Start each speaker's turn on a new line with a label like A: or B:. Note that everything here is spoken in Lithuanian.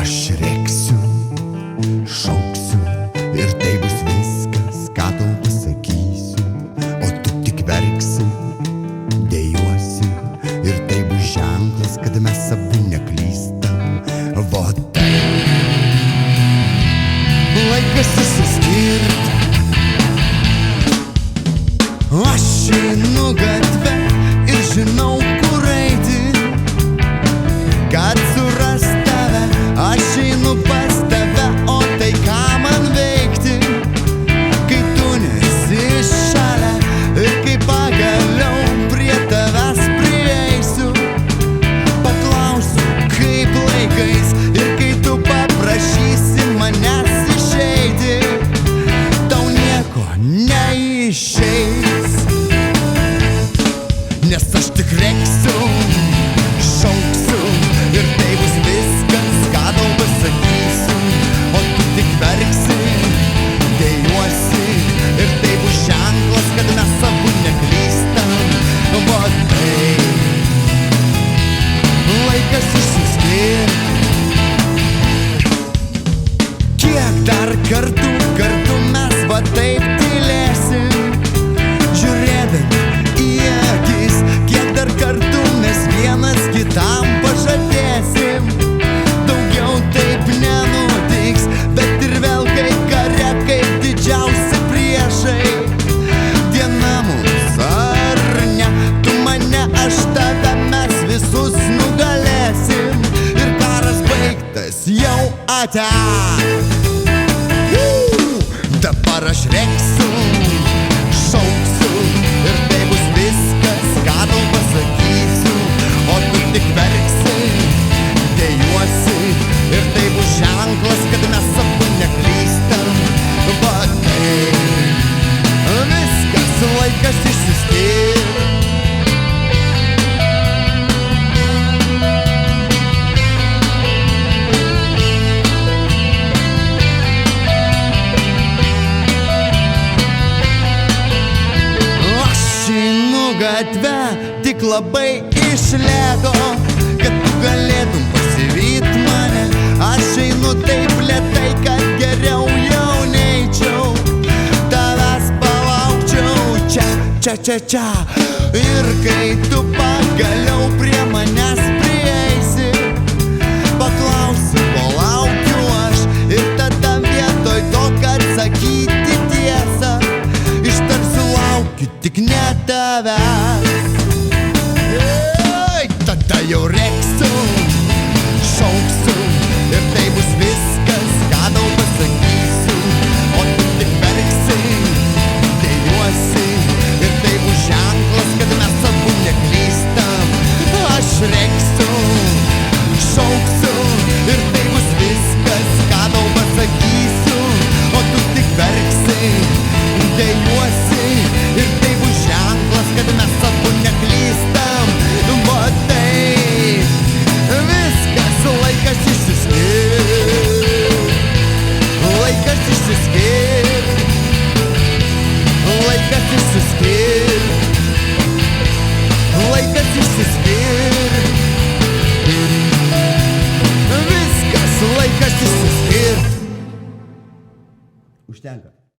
A: Aš rėksiu, šauksiu ir tai bus viskas, ką tau pasakysiu. O tu tik verksi, dejuosi ir tai bus ženklas, kad mes abu neklystam. Vo tai laikas išsiskirt. Aš einu gatvę ir žinau, kur eiti, kad suras tave. Aš einu pas tave, o tai ką man veikti, kai tu nesi šalia ir kai pagaliau prie tavęs prieisiu. Paklausiu, kaip laikais, ir kai tu paprašysi manęs išeiti, tau nieko neišeis, nes aš tik rėksiu, šauksiu ir tai bus viskas, ką tau pasakysiu. O tu tik verksi, dejuosi ir tai bus ženklas, kad mes abu neklystam. O tai laikas išsiskirt. Kiek dar kartų mes va taip tylėsim, žiūrėdami į akis. Kiek dar kartų mes vienas kitam pažadėsim. Daugiau taip nenutiks, bet ir vėl kaip kare, kaip didžiausi priešai. Diena mums ar ne, tu mane, aš tave, mes visus nugalėsim. Ir karas baigtas jau ate. Dabar aš rėksiu, šauksiu ir tai bus viskas, ką tau pasakysiu. O tu tik verksi, dejuosi ir tai bus ženklas, kad mes abu neklystam. Va tai viskas, laikas išsiskirt. Gatve tik labai iš lėto, kad tu galėtum pasivyt mane. Aš einu taip lėtai, kad geriau jau neičiau. Tavęs palaukčiau čia. Ir kai tu pagaliau prie manęs prieisi, paklausi, ko laukiu aš. Ir tada vietoj to, kad sakyti tiesą, ištarsiu laukiu tik ne tavęs. Tada jau rėksiu, šauksiu ir tai bus viskas, ką tau pasakysiu. O tu tik verksi, dejuosi ir tai bus ženklas, kad mes abu neklystam. Aš rėksiu, šauksiu ir tai bus viskas, ką tau pasakysiu. O tu tik verksi, dejuosi ir tai bus ženklas, kad mes abu neklystam. Va tai viskas, laikas išsiskirt. Laikas išsiskirt. Laikas išsiskirt. Laikas išsiskirt. Viskas, laikas išsiskirt. Užtenka.